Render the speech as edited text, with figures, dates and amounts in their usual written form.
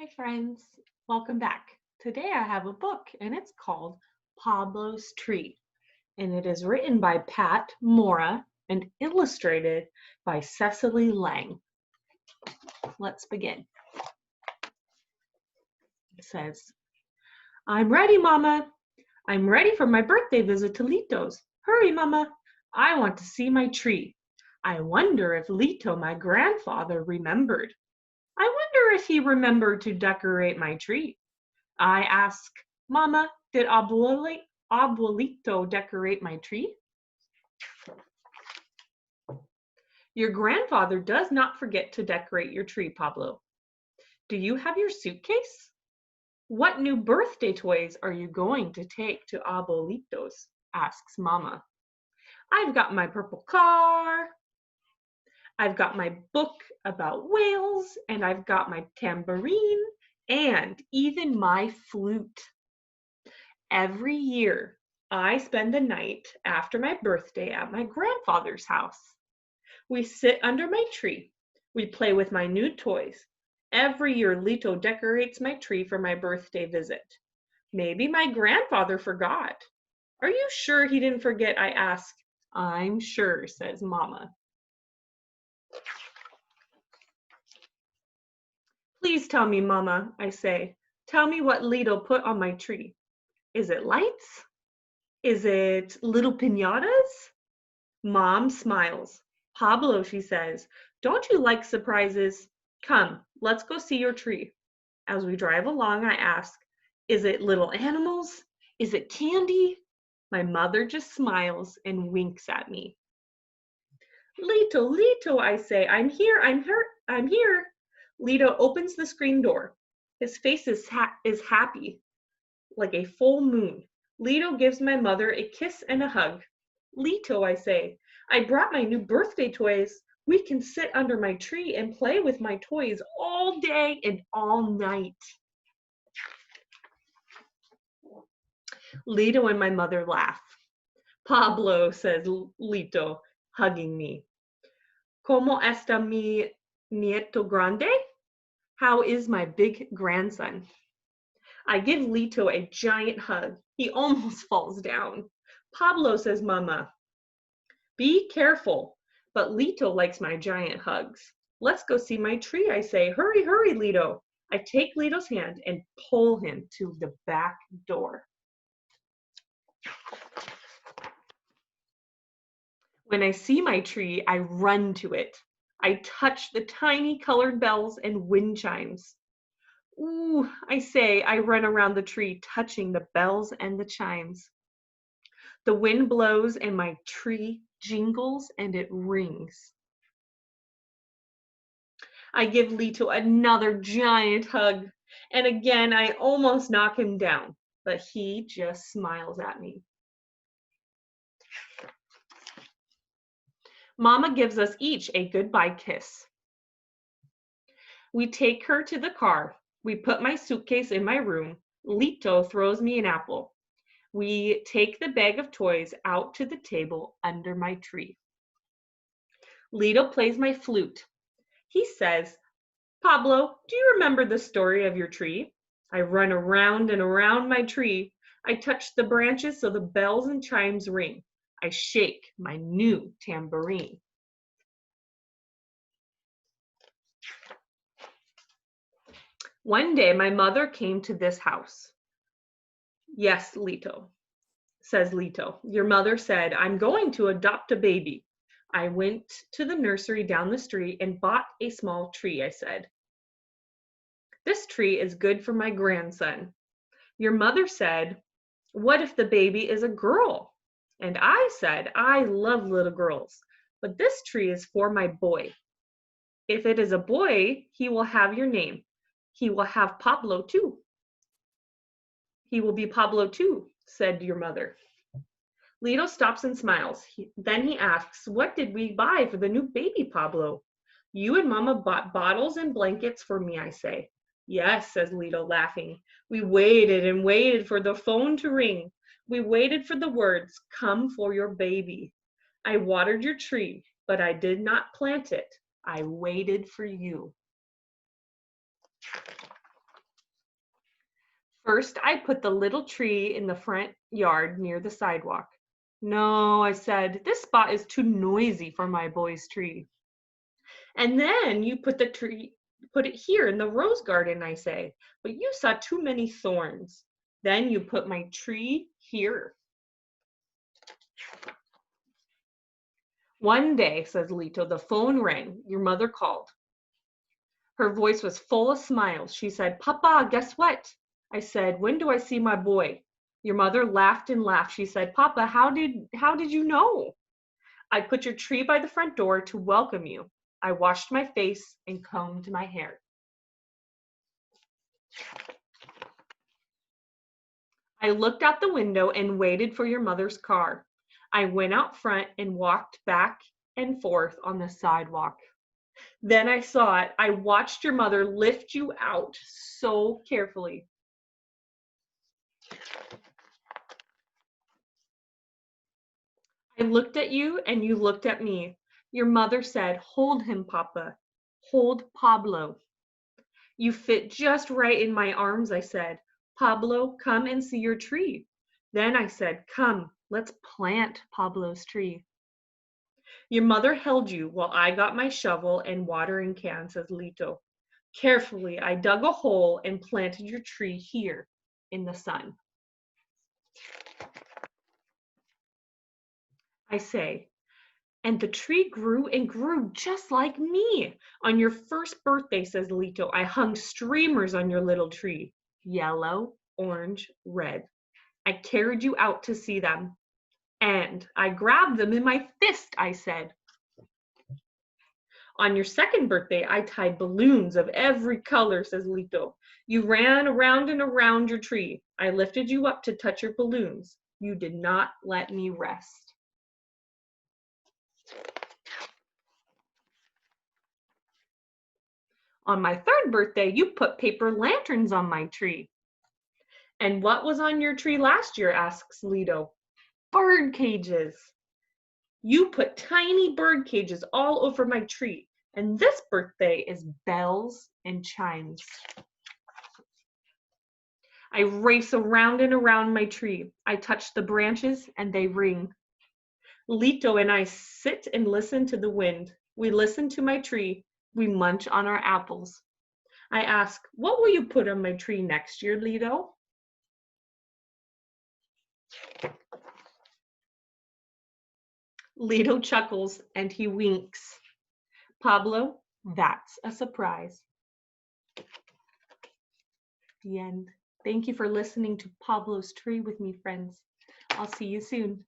Hi friends, welcome back. Today I have a book and it's called Pablo's Tree and it is written by Pat Mora and illustrated by Cecily Lang. Let's begin. It says, I'm ready, Mama. I'm ready for my birthday visit to Lito's. Hurry, Mama. I want to see my tree. I wonder if Lito, my grandfather, remembered. I wonder if he remembered to decorate my tree. I ask, Mama, did Abuelito decorate my tree? Your grandfather does not forget to decorate your tree, Pablo. Do you have your suitcase? What new birthday toys are you going to take to Abuelito's? Asks Mama. I've got my purple car. I've got my book about whales, and I've got my tambourine, and even my flute. Every year, I spend the night after my birthday at my grandfather's house. We sit under my tree. We play with my new toys. Every year, Lito decorates my tree for my birthday visit. Maybe my grandfather forgot. Are you sure he didn't forget? I ask. I'm sure, says Mama. Please tell me, Mama, I say. Tell me what Lito put on my tree. Is it lights? Is it little piñatas? Mom smiles. Pablo, she says, don't you like surprises? Come, let's go see your tree. As we drive along, I ask, is it little animals? Is it candy? My mother just smiles and winks at me. Lito, Lito, I say, I'm here, I'm here. Lito opens the screen door. His face is happy, like a full moon. Lito gives my mother a kiss and a hug. Lito, I say, I brought my new birthday toys. We can sit under my tree and play with my toys all day and all night. Lito and my mother laugh. Pablo, says Lito, hugging me. ¿Cómo está mi nieto grande? How is my big grandson? I give Lito a giant hug. He almost falls down. Pablo, says Mama, be careful. But Lito likes my giant hugs. Let's go see my tree, I say. Hurry, hurry, Lito. I take Lito's hand and pull him to the back door. When I see my tree, I run to it. I touch the tiny colored bells and wind chimes. Ooh, I say, I run around the tree, touching the bells and the chimes. The wind blows and my tree jingles and it rings. I give Lito another giant hug, and again I almost knock him down, but he just smiles at me. Mama gives us each a goodbye kiss. We take her to the car. We put my suitcase in my room. Lito throws me an apple. We take the bag of toys out to the table under my tree. Lito plays my flute. He says, Pablo, do you remember the story of your tree? I run around and around my tree. I touch the branches so the bells and chimes ring. I shake my new tambourine. One day my mother came to this house. Yes, Lito, says Lito. Your mother said, I'm going to adopt a baby. I went to the nursery down the street and bought a small tree, I said. This tree is good for my grandson. Your mother said, what if the baby is a girl? And I said, I love little girls, but this tree is for my boy. If it is a boy, he will have your name. He will have Pablo too. He will be Pablo too, said your mother. Lito stops and smiles. Then he asks, what did we buy for the new baby, Pablo? You and Mama bought bottles and blankets for me, I say. Yes, says Lito, laughing. We waited and waited for the phone to ring. We waited for the words, come for your baby. I watered your tree, but I did not plant it. I waited for you. First, I put the little tree in the front yard near the sidewalk. No, I said, this spot is too noisy for my boy's tree. And then you put it here in the rose garden, I say, but you saw too many thorns. Then you put my tree here. One day, says Lito, the phone rang. Your mother called. Her voice was full of smiles. She said, Papa, guess what? I said, when do I see my boy? Your mother laughed and laughed. She said, Papa, how did you know? I put your tree by the front door to welcome you. I washed my face and combed my hair. I looked out the window and waited for your mother's car. I went out front and walked back and forth on the sidewalk. Then I saw it. I watched your mother lift you out so carefully. I looked at you and you looked at me. Your mother said, hold him, Papa. Hold Pablo. You fit just right in my arms, I said. Pablo, come and see your tree. Then I said, come, let's plant Pablo's tree. Your mother held you while I got my shovel and watering can, says Lito. Carefully, I dug a hole and planted your tree here in the sun. I say, and the tree grew and grew just like me. On your first birthday, says Lito, I hung streamers on your little tree. Yellow, orange, red. I carried you out to see them. And I grabbed them in my fist, I said. On your second birthday, I tied balloons of every color, says Lito. You ran around and around your tree. I lifted you up to touch your balloons. You did not let me rest. On my third birthday, you put paper lanterns on my tree. And what was on your tree last year, asks Lito. Bird cages. You put tiny bird cages all over my tree. And this birthday is bells and chimes. I race around and around my tree. I touch the branches and they ring. Lito and I sit and listen to the wind. We listen to my tree. We munch on our apples. I ask, what will you put on my tree next year, Lito? Lito chuckles and he winks. Pablo, that's a surprise. The end. Thank you for listening to Pablo's Tree with me, friends. I'll see you soon.